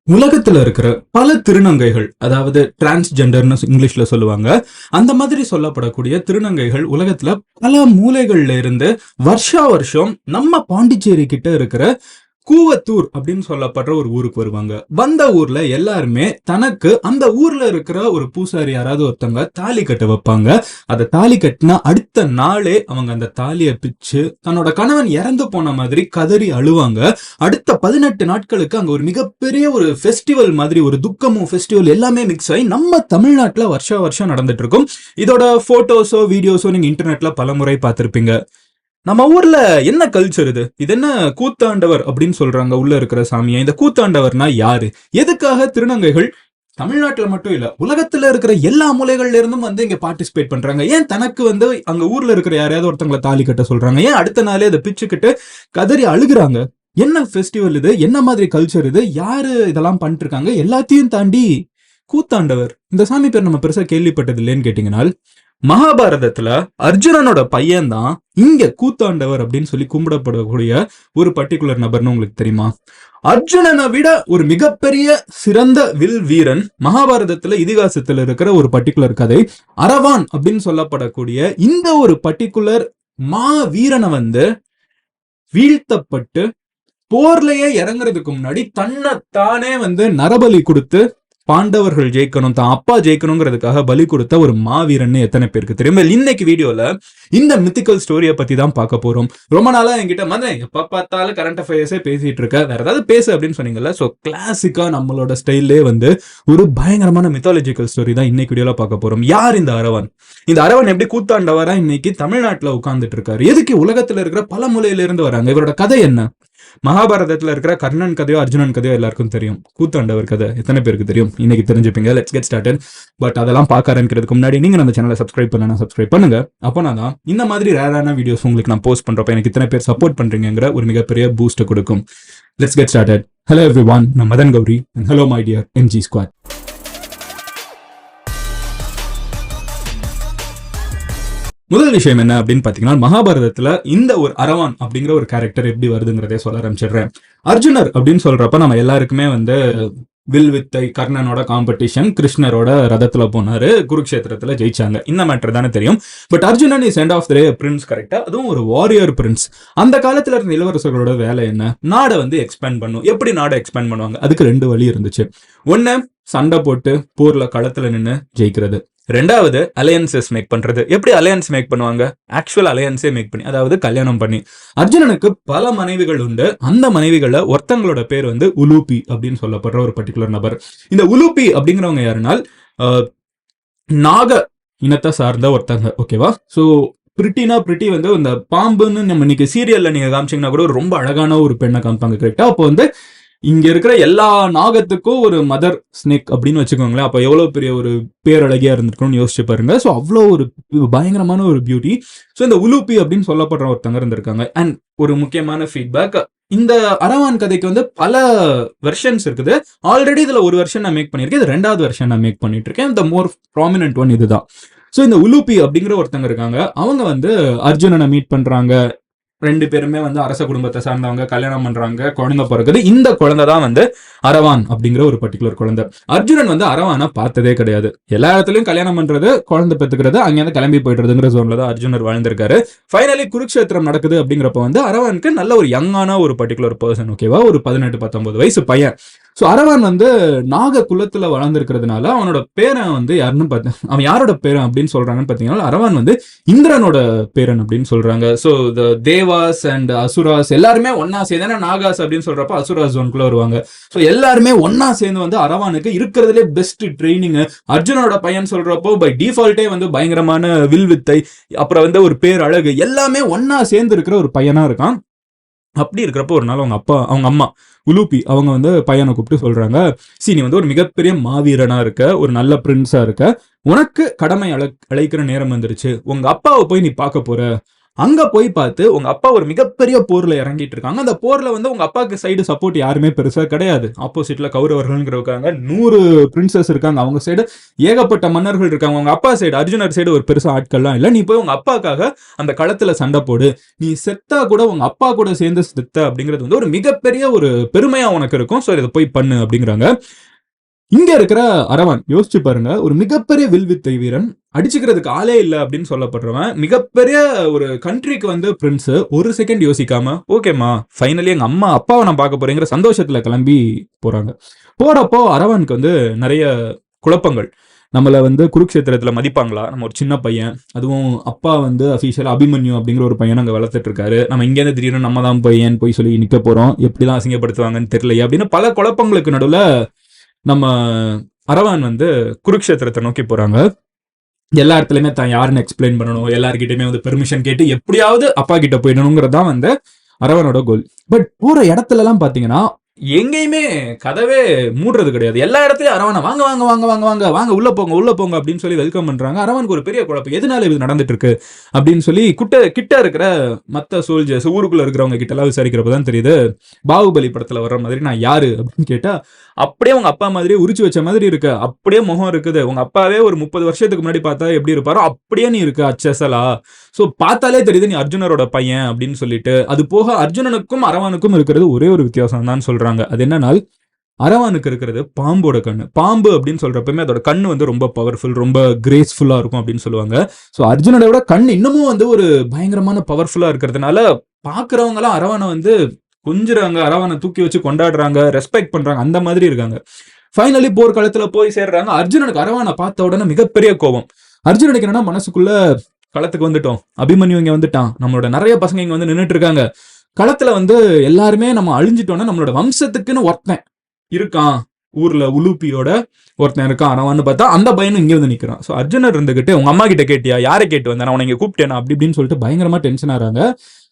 உலகத்துல இருக்கிற பல திருநங்கைகள், அதாவது டிரான்ஸ்ஜெண்டர்னு இங்கிலீஷ்ல சொல்லுவாங்க. அந்த மாதிரி சொல்லப்படக்கூடிய திருநங்கைகள் உலகத்துல பல மூலைகள்ல இருந்து வருஷா வருஷம் நம்ம பாண்டிச்சேரி கிட்ட இருக்கிற கூவத்தூர் அப்படின்னு சொல்லப்படுற ஒரு ஊருக்கு வருவாங்க. வந்த ஊர்ல எல்லாருமே தனக்கு அந்த ஊர்ல இருக்கிற ஒரு பூசாரி யாராவது ஒருத்தவங்க தாலி கட்ட வைப்பாங்க. அதை தாலி கட்டினா அடுத்த நாளே அவங்க அந்த தாலியை பிச்சு தன்னோட கணவன் இறந்து போன மாதிரி கதறி அழுவாங்க. அடுத்த 18 நாட்களுக்கு அங்க ஒரு மிகப்பெரிய ஒரு ஃபெஸ்டிவல் மாதிரி, ஒரு துக்கமும் ஃபெஸ்டிவல் எல்லாமே மிக்ஸ் ஆகி நம்ம தமிழ்நாட்டுல வருஷா வருஷம் நடந்துட்டு இருக்கும். இதோட போட்டோஸோ வீடியோஸோ நீங்க இன்டர்நெட்ல பல முறை பார்த்திருப்பீங்க. நம்ம ஊர்ல என்ன கல்ச்சர் இது? இது என்ன கூத்தாண்டவர் அப்படின்னு சொல்றாங்க உள்ள இருக்கிற சாமியை. இந்த கூத்தாண்டவர்னா யாரு? எதுக்காக திருநங்கைகள் தமிழ்நாட்டுல மட்டும் இல்ல, உலகத்துல இருக்கிற எல்லா மூலைகள்ல இருந்தும் வந்து இங்க பார்ட்டிசிபேட் பண்றாங்க? ஏன் தனக்கு வந்து அங்க ஊர்ல இருக்கிற யாரையாவது ஒருத்தவங்களை தாலி கட்ட சொல்றாங்க? ஏன் அடுத்த நாளே அதை பிச்சுக்கிட்டு கதறி அழுகுறாங்க? என்ன ஃபெஸ்டிவல் இது? என்ன மாதிரி கல்ச்சர் இது? யாரு இதெல்லாம் பண்ணிட்டு இருக்காங்க? எல்லாத்தையும் தாண்டி கூத்தாண்டவர், இந்த சாமி பேர் நம்ம பெருசா கேள்விப்பட்டது இல்லைன்னு கேட்டீங்கன்னா, மகாபாரதத்துல அர்ஜுனனோட பையன் தான் இங்க கூத்தாண்டவர் அப்படின்னு சொல்லி கும்பிடப்படக்கூடிய ஒரு பர்டிகுலர் நபர்னு உங்களுக்கு தெரியுமா? அர்ஜுனனை விட ஒரு மிகப்பெரிய சிறந்த வில் வீரன் மகாபாரதத்துல இதிகாசத்துல இருக்கிற ஒரு பர்டிகுலர் கதை அரவான் அப்படின்னு சொல்லப்படக்கூடிய இந்த ஒரு பர்டிகுலர் மா வீரனை வந்து வீழ்த்தப்பட்டு போர்லயே இறங்குறதுக்கு முன்னாடி தன்னைத்தானே வந்து நரபலி கொடுத்து பாண்டவர்கள் ஜெயிக்கணும், தான் அப்பா ஜெயிக்கணுங்கிறதுக்காக பலி கொடுத்த ஒரு மாவீரன் எத்தனை பேருக்கு தெரியும்? இன்னைக்கு வீடியோல இந்த மித்திக்கல் ஸ்டோரியை பத்தி தான் பார்க்க போறோம். ரொம்ப நாளா என்கிட்ட மதன் எப்ப பார்த்தாலும் கரண்ட் அஃபேர்ஸே பேசிட்டு இருக்க, வேற ஏதாவது பேசு அப்படின்னு சொன்னீங்கல்ல. சோ கிளாசிக்கா நம்மளோட ஸ்டைல்லே வந்து ஒரு பயங்கரமான மித்தாலஜிக்கல் ஸ்டோரி தான் இன்னைக்கு வீடியோல பார்க்க போறோம். யார் இந்த அரவன்? இந்த அரவன் எப்படி கூத்தாண்டவரா இன்னைக்கு தமிழ்நாட்டுல உட்கார்ந்துட்டு இருக்காரு? எதுக்கு உலகத்துல இருக்கிற பல மூலையில இருந்து வராங்க? இவரோட கதை என்ன? மகாபாரதத்துல இருக்கிற கர்ணன் கதையோ அர்ஜுனன் கதையோ எல்லாருக்கும் தெரியும். கூத்தாண்டவர் கதை எத்தனை பேருக்கு தெரியும்? இன்னைக்கு தெரிஞ்சுப்பீங்க. Let's get started. பட் அதெல்லாம் பார்க்க ஆரம்பிக்கிறதுக்கு முன்னாடி நீங்க நம்ம சேனலை சப்ஸ்கிரைப் பண்ணலாம், சப்ஸ்கிரைப் பண்ணுங்க. அப்போனா தான் இந்த மாதிரி ரேரான வீடியோஸ் உங்களுக்கு நான் போஸ்ட் பண்றப்ப எனக்கு இத்தனை பேர் சப்போர்ட் பண்றீங்கிற ஒரு மிகப்பெரிய பூஸ்ட் கொடுக்கும். Let's get started. Hello everyone, நான் Madan Gowri and hello my dear MG squad. முதல் விஷயம் என்ன அப்படின்னு பாத்தீங்கன்னா, மகாபாரதத்துல இந்த ஒரு அரவான் அப்படிங்கிற ஒரு கேரக்டர் எப்படி வருதுங்கிறதே சொல்ல ஆரம்பிச்சிடுறேன். அர்ஜுனர் அப்படின்னு சொல்றப்ப நம்ம எல்லாருக்குமே வந்து வில் வித்தை, கர்ணனோட காம்படிஷன், கிருஷ்ணரோட ரதத்துல போனாரு, குருக்ஷேத்திரத்துல ஜெயிச்சாங்க, இந்த மேட்டர் தானே தெரியும். But Arjunan is end of the day prince, கரெக்டா? அதுவும் ஒரு வாரியர் பிரின்ஸ். அந்த காலத்துல இருந்த இளவரசர்களோட வேலை என்ன? நாடை வந்து எக்ஸ்பேண்ட் பண்ணும். எப்படி நாடை எக்ஸ்பேண்ட் பண்ணுவாங்க? அதுக்கு 2 வழி இருந்துச்சு. ஒன்னு சண்டை போட்டு போர்ல களத்துல நின்று ஜெயிக்கிறது. ரெண்டாவது அலையன்சஸ் மேக் பண்றது. எப்படி அலையன்ஸ் மேக் பண்ணுவாங்க? ஆக்சுவல் அலையன்ஸே மேக் பண்ணி, அதாவது கல்யாணம் பண்ணி. அர்ஜுனனுக்கு பல மனைவிகள் உண்டு. அந்த மனைவிகளை ஒருத்தங்களோட பேர் வந்து உலூபி அப்படின்னு சொல்லப்படுற ஒரு பர்டிகுலர் நபர். இந்த உலூபி அப்படிங்கிறவங்க யாருனால் நாக இனத்தை சார்ந்த ஒருத்தங்க, ஓகேவா? ஸோ பிரிட்டி வந்து இந்த பாம்புன்னு நம்ம இன்னைக்கு சீரியல்ல நீங்க காமிச்சீங்கன்னா கூட ரொம்ப அழகான ஒரு பெண்ணை காமிப்பாங்க, கரெக்டா? அப்போ வந்து இங்க இருக்கிற எல்லா நாகத்துக்கும் ஒரு மதர் ஸ்னேக் அப்படின்னு வச்சுக்கோங்களேன். அப்ப எவ்வளவு பெரிய ஒரு பேரழகியா இருந்திருக்கணும்னு யோசிச்சு பாருங்க. ஸோ அவ்வளோ ஒரு பயங்கரமான ஒரு பியூட்டி. ஸோ இந்த உலூபி அப்படின்னு சொல்லப்படுற ஒருத்தங்க இருந்திருக்காங்க. அண்ட் ஒரு முக்கியமான ஃபீட்பேக், இந்த அரவான் கதைக்கு வந்து பல வெர்ஷன்ஸ் இருக்குது. ஆல்ரெடி இதுல ஒரு வெர்ஷன் நான் மேக் பண்ணியிருக்கேன், இது 2வது வெர்ஷன் நான் மேக் பண்ணிட்டு இருக்கேன். த மோர் ப்ராமினன்ட் ஒன் இதுதான். ஸோ இந்த உலூபி அப்படிங்கிற ஒருத்தங்க இருக்காங்க. அவங்க வந்து அர்ஜுனனை மீட் பண்றாங்க. 2 பேருமே வந்து அரச குடும்பத்தை சார்ந்தவங்க, கல்யாணம் பண்றாங்க, குழந்தை பிறகுது. இந்த குழந்தை தான் வந்து அரவான் அப்படிங்கிற ஒரு பர்டிகுலர் குழந்தை. அர்ஜுனன் வந்து அரவானை பார்த்ததே கிடையாது. எல்லா இடத்துலயும் கல்யாணம் பண்றது, குழந்தை பெற்றுக்கிறது, அங்கேருந்து கிளம்பி போயிடுறதுங்கிற ஜோன்ல தான் அர்ஜுனர் வாழ்ந்திருக்காரு. ஃபைனலி குருக்ஷேத்திரம் நடக்குது அப்படிங்கிறப்ப வந்து அரவானுக்கு நல்ல ஒரு யங்கான ஒரு பர்டிகுலர் பர்சன், ஓகேவா? ஒரு 18-19 வயசு பையன். ஸோ அரவான் வந்து நாக குலத்துல வளர்ந்துருக்கிறதுனால அவனோட பேரன் வந்து யாருன்னு பார்த்தேன், அவன் யாரோட பேரன் அப்படின்னு சொல்றாங்கன்னு பார்த்தீங்கன்னா, அரவான் வந்து இந்திரனோட பேரன் அப்படின்னு சொல்றாங்க. So the Dewas and asuras எல்லாருமே ஒன்னா சேர்ந்து, நாகாஸ் அப்படின்னு சொல்றப்ப அசுராஸ் ஜோனுக்குள்ள வருவாங்க. ஸோ எல்லாருமே ஒன்னா சேர்ந்து வந்து அரவானுக்கு இருக்கிறதுலே பெஸ்ட் ட்ரைனிங். அர்ஜுனோட பையன் சொல்றப்போ பை டிஃபால்ட்டே வந்து பயங்கரமான வில் வித்தை, அப்புறம் வந்து ஒரு பேர் அழகு, எல்லாமே ஒன்னா சேர்ந்து இருக்கிற ஒரு பையனா இருக்கான். அப்படி இருக்கிறப்போ ஒரு நாள் அவங்க அம்மா உலூபி அவங்க வந்து பையனை கூப்பிட்டு சொல்றாங்க, நீ வந்து ஒரு மிகப்பெரிய மாவீரனா இருக்க, ஒரு நல்ல பிரின்ஸா இருக்க, உனக்கு கடமை அழைக்கிற நேரம் வந்துருச்சு. உங்க அப்பாவை போய் நீ பார்க்க போற. அங்க போய் பார்த்து உங்க அப்பா ஒரு மிகப்பெரிய போர்ல இறங்கிட்டு இருக்காங்க. அந்த போர்ல வந்து உங்க அப்பாவுக்கு சைடு சப்போர்ட் யாருமே பெருசா கிடையாது. ஆப்போசிட்ல கௌரவர்கள் இருக்காங்க, 100 பிரின்சஸ் இருக்காங்க, அவங்க சைடு ஏகப்பட்ட மன்னர்கள் இருக்காங்க. உங்க அப்பா சைடு அர்ஜுனர் சைடு ஒரு பெருசா ஆட்கள்லாம் இல்ல. நீ போய் உங்க அப்பாக்காக அந்த களத்துல சண்டை போடு, நீ செத்தா கூட உங்க அப்பா கூட சேர்ந்து செத்த அப்படிங்கிறது வந்து ஒரு மிகப்பெரிய ஒரு பெருமையா உனக்கு இருக்கும். ஸோ இதை போய் பண்ணு அப்படிங்கிறாங்க. இங்க இருக்கிற அரவான் யோசிச்சு பாருங்க, ஒரு மிகப்பெரிய வில்வித்தை வீரன், அடிச்சுக்கிறதுக்கு ஆளே இல்ல அப்படின்னு சொல்லப்படுறவன், மிகப்பெரிய ஒரு கண்ட்ரிக்கு வந்து பிரின்ஸ், ஒரு செகண்ட் யோசிக்காம ஓகேமா ஃபைனலி எங்க அம்மா அப்பாவை நான் பார்க்க போறேங்கிற சந்தோஷத்துல கிளம்பி போறாங்க. போறப்போ அரவானுக்கு வந்து நிறைய குழப்பங்கள். நம்மள வந்து குருக்ஷேத்திரத்துல மதிப்பாங்களா, நம்ம ஒரு சின்ன பையன், அதுவும் அப்பா வந்து அபிஷியல் அபிமன்யு அப்படிங்கிற ஒரு பையன் அங்க வளர்த்துட்டு இருக்காரு, நம்ம இங்க இருந்து திடீர்னு நம்ம தான் பையன் போய் சொல்லி நிக்க போறோம், எப்படிலாம் அசிங்கப்படுத்துவாங்கன்னு தெரியலையே அப்படின்னு பல குழப்பங்களுக்கு நடுவுல நம்ம அரவான் வந்து குருக்ஷேத்திரத்தை நோக்கி போறாங்க. எல்லா இடத்துலயுமே தான் யாருன்னு எக்ஸ்பிளைன் பண்ணணும், எல்லார்கிட்டயுமே வந்து பெர்மிஷன் கேட்டு எப்படியாவது அப்பா கிட்ட போயிடணுங்கிறதான் வந்து அரவனோட கோல். பட் போற இடத்துல எல்லாம் பாத்தீங்கன்னா எங்கேயுமே கதவே மூடுறது கிடையாது. எல்லா இடத்துலயும் அரவணை வாங்க வாங்க வாங்க வாங்க வாங்க வாங்க உள்ள போங்க அப்படின்னு சொல்லி வெல்கம் பண்றாங்க. அரவனுக்கு ஒரு பெரிய குழப்பம், எதனால இது நடந்துட்டு இருக்கு அப்படின்னு சொல்லி கிட்ட இருக்கிற மத்த சோல்ஜர்ஸ், ஊருக்குள்ள இருக்கிறவங்க கிட்ட எல்லாம் விசாரிக்கிறப்பதான் தெரியுது, பாகுபலி படத்துல வர்ற மாதிரி நான் யாரு அப்படின்னு கேட்டா, அப்படியே உங்க அப்பா மாதிரியே உரிச்சு வச்ச மாதிரி இருக்கு, அப்படியே முகம் இருக்குது, உங்க அப்பாவே ஒரு 30 வருஷத்துக்கு முன்னாடி பார்த்தா எப்படி இருப்பாரோ அப்படியே நீ இருக்கு அச்சசலா, சோ பார்த்தாலே தெரியுது நீ அர்ஜுனரோட பையன் அப்படின்னு சொல்லிட்டு. அது போக அர்ஜுனனுக்கும் அரவானுக்கும் இருக்கிறது ஒரே ஒரு வித்தியாசம் தான் சொல்றாங்க. அது என்னன்னா, அரவானுக்கு இருக்கிறது பாம்போட கண்ணு. பாம்பு அப்படின்னு சொல்றப்பமே அதோட கண்ணு வந்து ரொம்ப பவர்ஃபுல், ரொம்ப கிரேஸ்ஃபுல்லா இருக்கும் அப்படின்னு சொல்லுவாங்க. ஸோ அர்ஜுனோட விட கண் இன்னமும் வந்து ஒரு பயங்கரமான பவர்ஃபுல்லா இருக்கிறதுனால பாக்குறவங்க எல்லாம் அரவானை வந்து கொஞ்சுறாங்க, அரவானை தூக்கி வச்சு கொண்டாடுறாங்க, ரெஸ்பெக்ட் பண்றாங்க, அந்த மாதிரி இருக்காங்க. ஃபைனலி போர்க்களத்துல போய் சேர்றாங்க. அர்ஜுனனுக்கு அரவானை பார்த்த உடனே மிகப்பெரிய கோபம். அர்ஜுனனுக்கு என்னன்னா, மனசுக்குள்ள களத்துக்கு வந்துட்டோம், அபிமன்யு இங்க வந்துட்டான், நம்மளோட நிறைய பசங்க இங்க வந்து நின்றுட்டு இருக்காங்க, களத்துல வந்து எல்லாருமே நம்ம அழிஞ்சிட்டோம்னா நம்மளோட வம்சத்துக்குன்னு ஒருத்தன் இருக்கான், ஊர்ல உலுப்பியோட ஒருத்தன் இருக்கான் அரவான்னு பார்த்தா அந்த பையனும் இங்க வந்து நிக்கிறான். ஸோ அர்ஜுனர் இருந்துகிட்டு உங்க அம்மா கிட்ட கேட்டியா, யாரை கேட்டு வந்தேன், நான் உனக்கு கூப்பிட்டேனா அப்படி இப்படின்னு சொல்லிட்டு பயங்கரமா டென்ஷன் ஆறாங்க.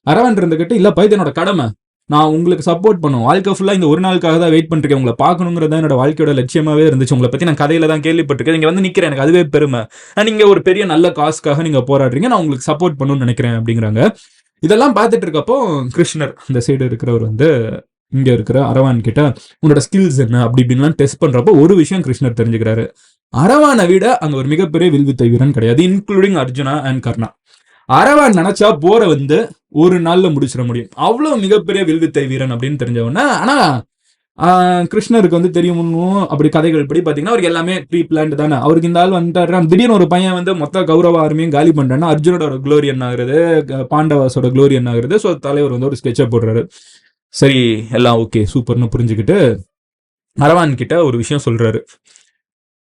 அரவான் இருந்துகிட்டு இல்ல பையன் என்னோட கடமை, நான் உங்களுக்கு சப்போர்ட் பண்ணும், வாழ்க்கை ஃபுல்லா இந்த ஒரு நாளுக்காக தான் வெயிட் பண்ணிருக்கேன், உங்களை பார்க்கணுங்கிறதா என்னோட வாழ்க்கையோட லட்சியமாவே இருந்துச்சு, உங்களை பத்தி நான் கதையில தான் கேள்விப்பட்டிருக்கேன், நீங்க வந்து நிக்கிறேன், எனக்கு அதுவே பெருமை, நீங்க ஒரு பெரிய நல்ல காசுக்காக நீங்க போராடுறீங்க, நான் உங்களுக்கு சப்போர்ட் பண்ணணும்னு நினைக்கிறேன் அப்படிங்கிறாங்க. இதெல்லாம் பார்த்துட்டு இருக்கப்போ கிருஷ்ணர் இந்த சைடு இருக்கிறவர் வந்து இங்க இருக்கிற அரவான் கிட்ட உன்னோட ஸ்கில்ஸ் என்ன அப்படி இப்படின்லாம் டெஸ்ட் பண்றப்போ ஒரு விஷயம் கிருஷ்ணர் தெரிஞ்சுக்கிறாரு, அரவானை விட அங்க ஒரு மிகப்பெரிய வில்வித்தை வீரன் கிடையாது, இன்க்ளூடிங் அர்ஜுனா அண்ட் கர்ணா. அரவான் நினைச்சா போரை வந்து ஒரு நாள்ல முடிச்சிட முடியும், அவ்வளவு மிகப்பெரிய வில்வித்தை வீரன் அப்படின்னு தெரிஞ்சவன. ஆனா கிருஷ்ணருக்கு வந்து தெரியும், அப்படி கதைகள் படி பாத்தீங்கன்னா அவருக்கு எல்லாமே ப்ரீ பிளான்ட் தானே. அவருக்கு இந்த ஆள் வந்துட்டாரு, திடீர்னு ஒரு பையன் வந்து மொத்த கௌரவ ஆர்மியும் காலி பண்றான்னா அர்ஜுனோட க்ளோரி என்ன ஆகுறது, பாண்டவாஸோட க்ளோரி என்ன ஆகுறது. ஸோ தலைவர் வந்து ஒரு ஸ்கெட்சை போடுறாரு. சரி எல்லாம் ஓகே சூப்பர்னு புரிஞ்சுக்கிட்டு அரவான் கிட்ட ஒரு விஷயம் சொல்றாரு,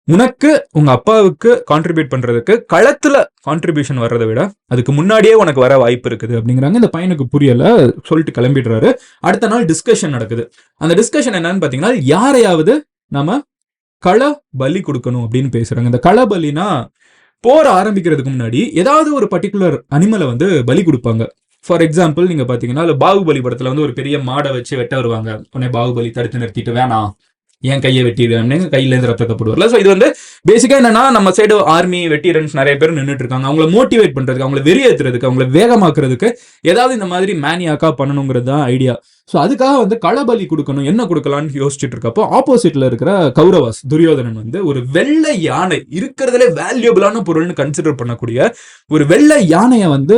உனக்கு உங்க அப்பாவுக்கு கான்ட்ரிபியூட் பண்றதுக்கு களத்துல கான்ட்ரிபியூஷன் வர்றதை விட அதுக்கு முன்னாடியே உனக்கு வர வாய்ப்பு இருக்குது அப்படிங்கிறாங்க. இந்த பையனுக்கு புரியல, சொல்லிட்டு கிளம்பிடுறாரு. அடுத்த நாள் டிஸ்கஷன் நடக்குது. அந்த டிஸ்கஷன் என்னன்னு பாத்தீங்கன்னா, யாரையாவது நாம கள பலி கொடுக்கணும் அப்படின்னு பேசுறாங்க. இந்த கள பலினா போர் ஆரம்பிக்கிறதுக்கு முன்னாடி ஏதாவது ஒரு பர்டிகுலர் அனிமலை வந்து பலி கொடுப்பாங்க. ஃபார் எக்ஸாம்பிள் நீங்க பாத்தீங்கன்னா பாகுபலி படத்துல வந்து ஒரு பெரிய மாடை வச்சு வெட்ட வருவாங்க, உடனே பாகுபலி தடுத்து நிறுத்திட்டு வேணாம் என் கையை வெட்டிடுவேன், கையில இருந்து ரத்தத்தை போடுவார்ல. ஸோ இது வந்து பேசிக்கா என்னன்னா, நம்ம சைடு ஆர்மி வெட்டிரன்ஸ் நிறைய பேர் நின்றுட்டு இருக்காங்க, அவங்கள மோட்டிவேட் பண்றதுக்கு, அவங்களை வெறியேற்றுறதுக்கு, அவங்களை வேகமாக்குறதுக்கு ஏதாவது இந்த மாதிரி மேனியாக்கா பண்ணணுங்கிறது தான் ஐடியா. ஸோ அதுக்காக வந்து களபலி கொடுக்கணும், என்ன கொடுக்கலான்னு யோசிச்சுட்டு இருக்கப்போ ஆப்போசிட்ல இருக்கிற கௌரவாஸ் துரியோதனன் வந்து ஒரு வெள்ளை யானை, இருக்கிறதுல வேல்யூபிளான பொருள்னு கன்சிடர் பண்ணக்கூடிய ஒரு வெள்ளை யானையை வந்து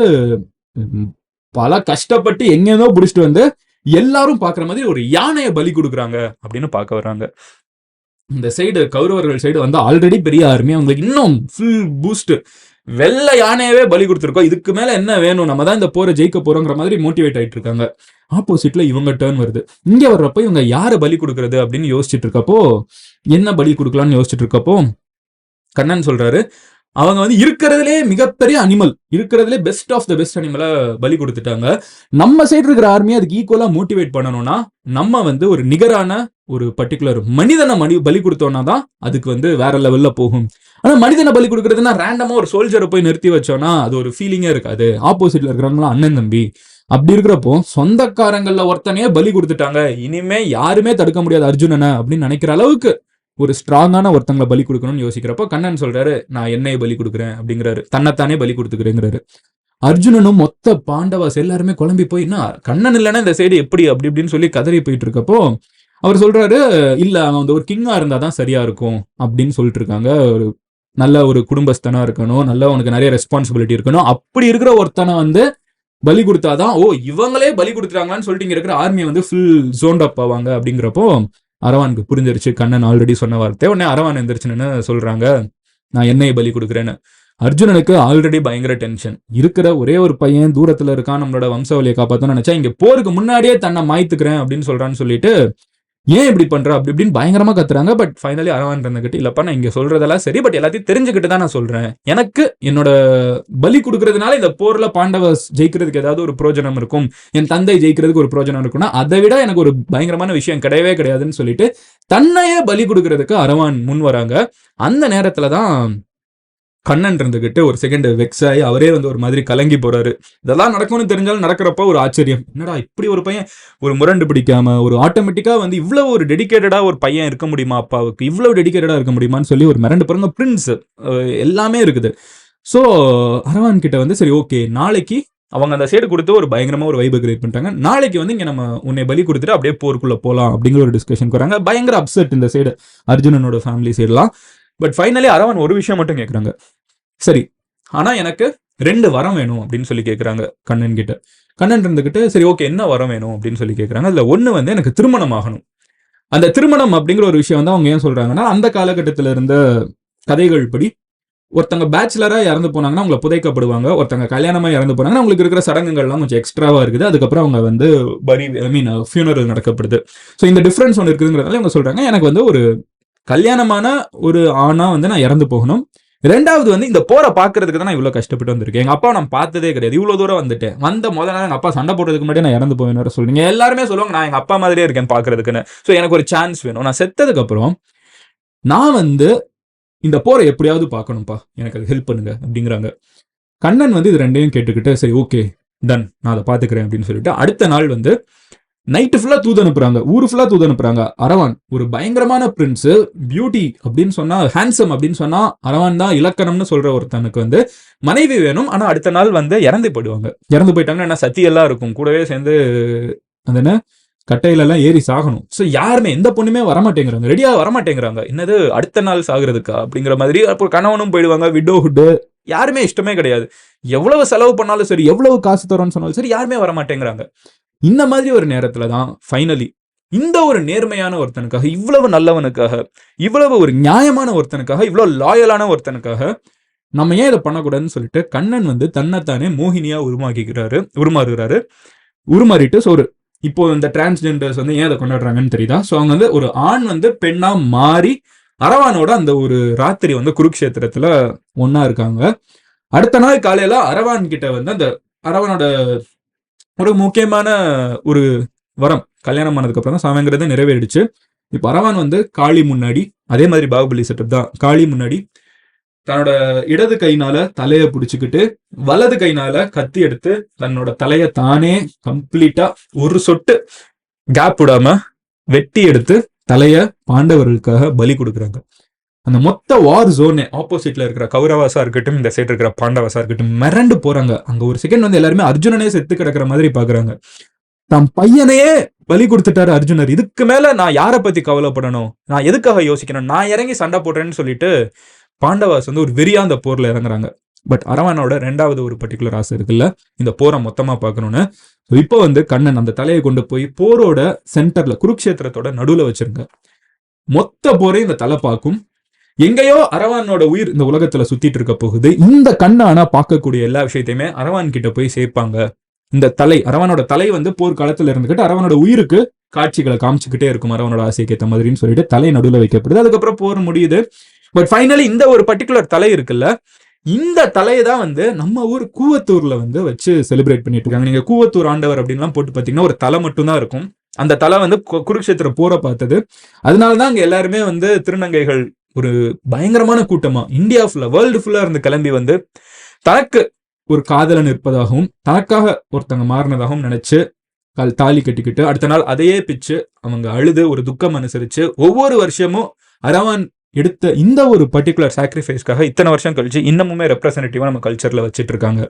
பல கஷ்டப்பட்டு எங்கேயோ பிடிச்சிட்டு வந்து எல்லாரும் பாக்குற மாதிரி ஒரு யானையை பலி கொடுக்குறாங்க அப்படின்னு பார்க்க வர்றாங்க. இந்த சைடு கௌரவர்கள் சைடு வந்து ஆல்ரெடி பெரிய ஆர்மி, அவங்களுக்கு இன்னும் ஃபுல் பூஸ்ட், வெள்ளை யானையவே பலி கொடுத்துருக்கோம், இதுக்கு மேல என்ன வேணும், நம்ம தான் இந்த போரை ஜெயிக்க போறோங்கிற மாதிரி மோட்டிவேட் ஆயிட்டு இருக்காங்க. ஆப்போசிட்ல இவங்க டர்ன் வருது. இங்க வர்றப்ப இவங்க யாரை பலி கொடுக்கறது அப்படின்னு யோசிச்சுட்டு இருக்கப்போ, என்ன பலி கொடுக்கலாம்னு யோசிச்சுட்டு இருக்கப்போ கண்ணன் சொல்றாரு, அவங்க வந்து இருக்கிறதுலே மிகப்பெரிய அனிமல், இருக்கிறதுலே பெஸ்ட் ஆஃப் த பெஸ்ட் அனிமலை பலி கொடுத்துட்டாங்க, நம்ம சைடு இருக்கிற ஆர்மியை அதுக்கு ஈக்குவலா மோட்டிவேட் பண்ணணும்னா நம்ம வந்து ஒரு நிகரான ஒரு பர்டிகுலர் மனிதனை பலி கொடுத்தோம்னா தான் அதுக்கு வந்து வேற லெவல்ல போகும். ஆனா மனிதனை பலி கொடுக்கறதுன்னா ரேண்டமா ஒரு சோல்ஜரை போய் நிறுத்தி வச்சோம்னா அது ஒரு ஃபீலிங்கே இருக்காது. ஆப்போசிட்ல இருக்கிறவங்களாம் அண்ணன் தம்பி, அப்படி இருக்கிறப்போ சொந்தக்காரங்கள்ல ஒருத்தனையே பலி கொடுத்துட்டாங்க, இனிமே யாருமே தடுக்க முடியாது அர்ஜுனனை அப்படின்னு நினைக்கிற அளவுக்கு ஒரு ஸ்ட்ராங்கான ஒருத்தங்களை பலி கொடுக்கணும்னு யோசிக்கிறப்போ கண்ணன் சொல்றாரு, நான் என்னைய பலி கொடுக்குறேன் அப்படிங்கிறாரு, தன்னைத்தானே பலி கொடுத்துக்கிறேங்கிறாரு. அர்ஜுனனும் மொத்த பாண்டவாஸ் எல்லாருமே குழம்பி போய், என்ன கண்ணன் இல்லைன்னா இந்த சைடு எப்படி அப்படி இப்படின்னு சொல்லி கதறி போயிட்டு இருக்கப்போ அவர் சொல்றாரு, இல்ல அவன் வந்து ஒரு கிங்கா இருந்தாதான் சரியா இருக்கும் அப்படின்னு சொல்லிட்டு இருக்காங்க. ஒரு நல்ல ஒரு குடும்பஸ்தனா இருக்கணும், நல்ல உனக்கு நிறைய ரெஸ்பான்சிபிலிட்டி இருக்கணும், அப்படி இருக்கிற ஒருத்தனை வந்து பலி கொடுத்தாதான், ஓ இவங்களே பலி கொடுத்துறாங்களான்னு சொல்லிட்டு இங்க இருக்கிற ஆர்மியை வந்து ஃபுல் ஜோன்ட் அப் ஆவாங்க. அப்படிங்கிறப்போ அரவானுக்கு புரிஞ்சிருச்சு கண்ணன் ஆல்ரெடி சொன்ன வார்த்தை. உடனே அரவான் எந்திரிச்சுன்னு சொல்றாங்க, நான் என்னையை பலி கொடுக்குறேன்னு. அர்ஜுனனுக்கு ஆல்ரெடி பயங்கர டென்ஷன். இருக்கிற ஒரே ஒரு பையன் தூரத்துல இருக்கான், நம்மளோட வம்சாவளியை காப்பாத்தணும்னு நினைச்சா இங்க போருக்கு முன்னாடியே தன்னை மாய்த்துக்கிறேன் அப்படின்னு சொல்றான்னு சொல்லிட்டு, ஏன் இப்படி பண்ற அப்படி இப்படின்னு பயங்கரமா கத்துறாங்க. பட் ஃபைனலி அரவான் இருந்துகிட்டு, இல்லப்பா நான் இங்க சொல்றதெல்லாம் சரி, பட் எல்லாத்தையும் தெரிஞ்சுக்கிட்டு தான் நான் சொல்றேன். எனக்கு என்னோட பலி கொடுக்கறதுனால இந்த போர்ல பாண்டவஸ் ஜெயிக்கிறதுக்கு ஏதாவது ஒரு பிரோஜனம் இருக்கும், என் தந்தை ஜெயிக்கிறதுக்கு ஒரு பிரோஜனம் இருக்கும்னா அதை விட எனக்கு ஒரு பயங்கரமான விஷயம் கிடையவே கிடையாதுன்னு சொல்லிட்டு தன்னையே பலி கொடுக்கறதுக்கு அரவான் முன் வராங்க. அந்த நேரத்துலதான் கண்ணன் இருந்துகிட்டு ஒரு செகண்ட் வெக்ஸ் ஆகி அவரே வந்து ஒரு மாதிரி கலங்கி போறாரு. இதெல்லாம் நடக்கும்னு தெரிஞ்சாலும் நடக்கிறப்ப ஒரு ஆச்சரியம், என்னடா இப்படி ஒரு பையன் ஒரு முரண்டு பிடிக்காம ஒரு ஆட்டோமேட்டிக்கா வந்து இவ்வளவு ஒரு டெடிகேட்டடா ஒரு பையன் இருக்க முடியுமா, அப்பாவுக்கு இவ்வளவு டெடிகேட்டடா இருக்க முடியுமான்னு சொல்லி ஒரு மிரண்டு பாருங்க. பிரின்ஸ் எல்லாமே இருக்குது. ஸோ அரவான் கிட்ட வந்து சரி ஓகே, நாளைக்கு அவங்க அந்த சைடு கொடுத்து ஒரு பயங்கரமா ஒரு வைபை கிரியேட் பண்ணிட்டாங்க. நாளைக்கு வந்து இங்க நம்ம உன்னை பலி கொடுத்துட்டு அப்படியே போருக்குள்ள போலாம் அப்படிங்கிற ஒரு டிஸ்கஷன் வராங்க. பயங்கர அப்செட் இந்த சைடு அர்ஜுனனோட ஃபேமிலி சைடுலாம். பட் ஃபைனலி அரவான் ஒரு விஷயம் மட்டும் கேட்குறாங்க, சரி ஆனா எனக்கு 2 வரம் வேணும் அப்படின்னு சொல்லி கேட்குறாங்க கண்ணன் கிட்ட. கண்ணன் இருந்துகிட்டு சரி ஓகே என்ன வரம் வேணும் அப்படின்னு சொல்லி கேட்குறாங்க. அதுல ஒண்ணு வந்து எனக்கு திருமணம் ஆகணும். அந்த திருமணம் அப்படிங்கிற ஒரு விஷயம் வந்து அவங்க ஏன் சொல்றாங்கன்னா, அந்த காலகட்டத்தில் இருந்த கதைகள் படி ஒருத்தங்க பேச்சுலரா இறந்து போனாங்கன்னா அவங்களை புதைக்கப்படுவாங்க, ஒருத்தங்க கல்யாணமா இறந்து போனாங்கன்னா அவங்களுக்கு இருக்கிற சடங்குகள்லாம் கொஞ்சம் எக்ஸ்ட்ராவா இருக்குது, அதுக்கப்புறம் அவங்க வந்து ஃபியூனரல் நடக்கப்படுது. ஸோ இந்த டிஃபரன்ஸ் ஒன்று இருக்குதுங்கிறதால அவங்க சொல்றாங்க, எனக்கு வந்து ஒரு கல்யாணமான ஒரு ஆணா வந்து நான் இறந்து போகணும். 2வது வந்து இந்த போரை பாக்குறதுக்கு தான் நான் இவ்வளவு கஷ்டப்பட்டு வந்திருக்கேன். எங்க அப்பா நான் பார்த்ததே கிடையாது, இவ்வளவு தூரம் வந்துட்டேன். வந்த முதல் நாள் எங்க அப்பா சண்டை போடுறதுக்கு முன்னாடி நான் இறந்து போவேன்னு சொல்றீங்க. எல்லாருமே சொல்லுவாங்க நான் எங்க அப்பா மாதிரியே இருக்கேன் பாக்குறதுக்குன்னு. ஸோ எனக்கு ஒரு சான்ஸ் வேணும். நான் செத்ததுக்கு அப்புறம் நான் வந்து இந்த போரை எப்படியாவது பார்க்கணும்ப்பா, எனக்கு அது ஹெல்ப் பண்ணுங்க அப்படிங்கிறாங்க. கண்ணன் வந்து இது 2யும் கேட்டுக்கிட்டு சரி ஓகே டன் நான் அதை பாத்துக்கிறேன் அப்படின்னு சொல்லிட்டு அடுத்த நாள் வந்து நைட்டு ஃபுல்லா தூது அனுப்புறாங்க, ஊரு ஃபுல்லா தூது அனுப்புறாங்க. அரவான் ஒரு பயங்கரமான பிரின்ஸ், பியூட்டி அப்படின்னு சொன்னா, ஹேண்ட்ஸம் அப்படின்னு சொன்னா அரவான் தான் இலக்கணம்னு சொல்ற ஒருத்தனுக்கு வந்து மனைவி வேணும். ஆனா அடுத்த நாள் வந்து இறந்து போயிடுவாங்க. இறந்து போயிட்டாங்கன்னா என்ன சத்தி எல்லாம் இருக்கும், கூடவே சேர்ந்து அந்த என்ன கட்டையில எல்லாம் ஏறி சாகணும். ஸோ யாருமே எந்த பொண்ணுமே வரமாட்டேங்கிறாங்க, ரெடியா வரமாட்டேங்கிறாங்க. என்னது அடுத்த நாள் சாகுறதுக்கா அப்படிங்கிற மாதிரி. அப்போ கணவனும் போயிடுவாங்க, விடோஹுட் யாருமே இஷ்டமே கிடையாது. எவ்வளவு செலவு பண்ணாலும் சரி, எவ்வளவு காசு தரோன்னு சொன்னாலும் சரி, யாருமே வரமாட்டேங்கிறாங்க. இந்த மாதிரி ஒரு நேரத்துல தான் ஃபைனலி இந்த ஒரு நேர்மையான ஒருத்தனுக்காக, இவ்வளவு நல்லவனுக்காக, இவ்வளவு ஒரு நியாயமான ஒருத்தனுக்காக, இவ்வளவு லாயலான ஒருத்தனுக்காக நம்ம ஏன் இதை பண்ணக்கூடாதுன்னு சொல்லிட்டு கண்ணன் வந்து தன்னைத்தானே மோகினியா உருமாறிட்டு ஒரு இப்போ இந்த டிரான்ஸ்ஜெண்டர்ஸ் வந்து ஏன் அதை கொண்டாடுறாங்கன்னு தெரியுதா? ஸோ அவங்க வந்து ஒரு ஆண் வந்து பெண்ணா மாறி அரவானோட அந்த ஒரு ராத்திரி வந்து குருக்ஷேத்திரத்துல ஒன்னா இருக்காங்க. அடுத்த நாள் காலையில அரவான் கிட்ட வந்து அந்த அரவானோட ஒரு முக்கியமான ஒரு வரம் கல்யாணம் ஆனதுக்கு அப்புறம் தான் சாமங்கிறத நிறைவேறிடுச்சு. இப்ப அரவான் வந்து காளி முன்னாடி, அதே மாதிரி பாகுபலி செட்டப் தான், காளி முன்னாடி தன்னோட இடது கைனால தலைய பிடிச்சுக்கிட்டு வலது கைனால கத்தி எடுத்து தன்னோட தலைய தானே கம்ப்ளீட்டா ஒரு சொட்டு கேப் விடாம வெட்டி எடுத்து தலைய பாண்டவர்களுக்காக பலி கொடுக்குறாங்க. அந்த மொத்த வார் ஜோனே ஆப்போசிட்ல இருக்கிற கௌரவாசா இருக்கட்டும், இந்த சைடு இருக்கிற பாண்டவாசா இருக்கட்டும் மிரண்டு போறாங்க. அங்க ஒரு செகண்ட் வந்து எல்லாருமே அர்ஜுனனே செத்து கிடக்கிற மாதிரி பாக்குறாங்க. தம் பையனையே பலி கொடுத்துட்டாரு அர்ஜுனர், இதுக்கு மேல நான் யாரை பத்தி கவலைப்படணும், நான் எதுக்காக யோசிக்கணும், நான் இறங்கி சண்டை போடுறேன்னு சொல்லிட்டு பாண்டவாஸ் வந்து ஒரு வெறியா அந்த போர்ல இறங்குறாங்க. பட் அரவானோட 2வது ஒரு பர்டிகுலர் ஆசை இருக்குல்ல, இந்த போரை மொத்தமா பார்க்கணும்னு. இப்போ வந்து கண்ணன் அந்த தலையை கொண்டு போய் போரோட சென்டர்ல குருக்ஷேத்திரத்தோட நடுவுல வச்சிருங்க. மொத்த போரையும் இந்த தலை பார்க்கும். எங்கேயோ அரவானோட உயிர் இந்த உலகத்துல சுத்திட்டு இருக்க போகுது. இந்த கண்ணை ஆனா பார்க்கக்கூடிய எல்லா விஷயத்தையுமே அரவான் கிட்ட போய் சேர்ப்பாங்க. இந்த தலை, அரவானோட தலை வந்து போர்க்காலத்துல இருந்துகிட்டு அரவானோட உயிருக்கு காட்சிகளை காமிச்சுக்கிட்டே இருக்கும், அரவானோட ஆசைக்கு ஏற்ற மாதிரின்னு சொல்லிட்டு தலை நடுவில் வைக்கப்படுது. அதுக்கப்புறம் போர் முடியுது. பட் ஃபைனலி இந்த ஒரு பர்டிகுலர் தலை இருக்குல்ல, இந்த தலையை தான் வந்து நம்ம ஊர் கூவத்தூர்ல வந்து வச்சு செலிப்ரேட் பண்ணிட்டு இருக்காங்க. நீங்க கூவத்தூர் ஆண்டவர் அப்படின்லாம் போட்டு பாத்தீங்கன்னா ஒரு தலை மட்டும் தான் இருக்கும். அந்த தலை வந்து குருக்ஷேத்திர போரை பார்த்தது. அதனாலதான் அங்க எல்லாருமே வந்து திருநங்கைகள் ஒரு பயங்கரமான கூட்டமா இந்தியா ஃபுல்லா வேர்ல்டு ஃபுல்லா இருந்து கிளம்பி வந்து தனக்கு ஒரு காதலன் இருப்பதாகவும் தனக்காக ஒருத்தங்க மாறினதாகவும் நினைச்சு தாலி கட்டிக்கிட்டு அடுத்த நாள் அதையே பிச்சு அவங்க அழுது ஒரு துக்கம் அனுசரிச்சு ஒவ்வொரு வருஷமும் அரவான் எடுத்த இந்த ஒரு பர்டிகுலர் சாக்ரிஃபைஸ்க்காக இத்தனை வருஷம் கழிச்சு இன்னமுமே ரெப்ரசன்டேட்டிவா நம்ம கல்ச்சர்ல வச்சுட்டு இருக்காங்க.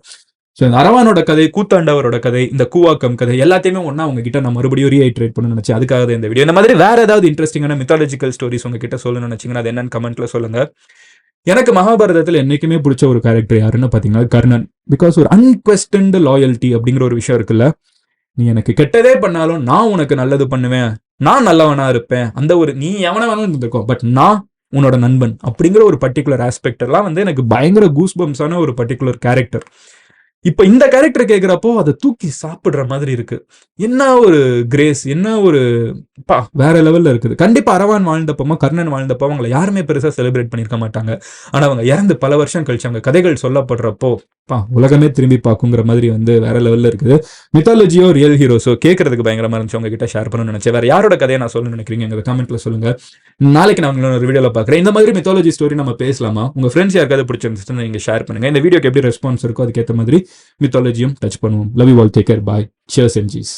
ஸோ இந்த அரவானோட கதை, கூத்தாண்டவரோட கதை, இந்த கூவாக்கம் கதை எல்லாத்தையுமே ஒன்னா உங்ககிட்ட நான் மறுபடியும் ரீஐட்ரேட் பண்ண நினைச்சேன். அதுக்காக தான் இந்த வீடியோ. இந்த மாதிரி வேற ஏதாவது இன்ட்ரெஸ்டிங்கான மித்தாலஜிக்கல் ஸ்டோரிஸ் உங்ககிட்ட சொல்லணும்னு நினைச்சீங்கன்னா அது என்னன்னு கமெண்ட்ல சொல்லுங்க. எனக்கு மகாபாரதத்தில் என்னைக்குமே பிடிச்ச ஒரு கேரக்டர் யாருன்னு பாத்தீங்கன்னா கர்ணன். பிகாஸ் ஒரு அன்குவெஸ்டன்டு லாயல்ட்டி அப்படிங்கிற ஒரு விஷயம் இருக்குல்ல. நீ எனக்கு கெட்டதே பண்ணாலும் நான் உனக்கு நல்லது பண்ணுவேன், நான் நல்லவனா இருப்பேன், அந்த ஒரு நீ எவன வேணும் இருந்திருக்கோம், பட் நான் உன்னோட நண்பன் அப்படிங்கிற ஒரு பர்டிகுலர் ஆஸ்பெக்ட் எல்லாம் வந்து எனக்கு பயங்கர கூஸ் பம்ஸான ஒரு பர்டிகுலர் கேரக்டர். இப்ப இந்த கேரக்டர் கேட்கிறப்போ அதை தூக்கி சாப்பிடுற மாதிரி இருக்கு. என்ன ஒரு கிரேஸ், என்ன ஒரு வேற லெவல்ல இருக்குது. கண்டிப்பா அரவான் வாழ்ந்தப்போ, கர்ணன் வாழ்ந்தப்போ அவங்களை யாருமே பெருசா செலிப்ரேட் பண்ணிருக்க மாட்டாங்க. ஆனா அவங்க இறந்து பல வருஷம் கழிச்சு அவங்க கதைகள் சொல்லப்படுறப்போ உலகமே திரும்பி பார்க்குங்கிற மாதிரி வந்து வேற லெவல்ல இருக்குது. மித்தாலஜியோ ரியல் ஹீரோஸோ கேட்கறதுக்கு பயங்கரமா இருந்துச்சு. உங்ககிட்ட ஷேர் பண்ணணும்னு நினைச்சேன். வேற யாரோட கதையை நான் சொல்ல நினைக்கிறீங்க எங்க கமெண்ட்ல சொல்லுங்க. நாளைக்கு நான் உங்களோட ஒரு வீடியோல பாக்குறேன். இந்த மாதிரி மித்தாலஜி ஸ்டோரி நம்ம பேசலாமா? உங்க ஃப்ரெண்ட்ஸ் யாருக்காவது பிடிச்சிருந்துச்சுன்னு நீங்க ஷேர் பண்ணுங்க. இந்த வீடியோக்கு எப்படி ரெஸ்பான்ஸ் இருக்கோ அதுக்கேற்ற மாதிரி மித்தாலஜியும் டச் பண்ணுவோம். Love you all, take care, bye, cheers and ஜீஸ்.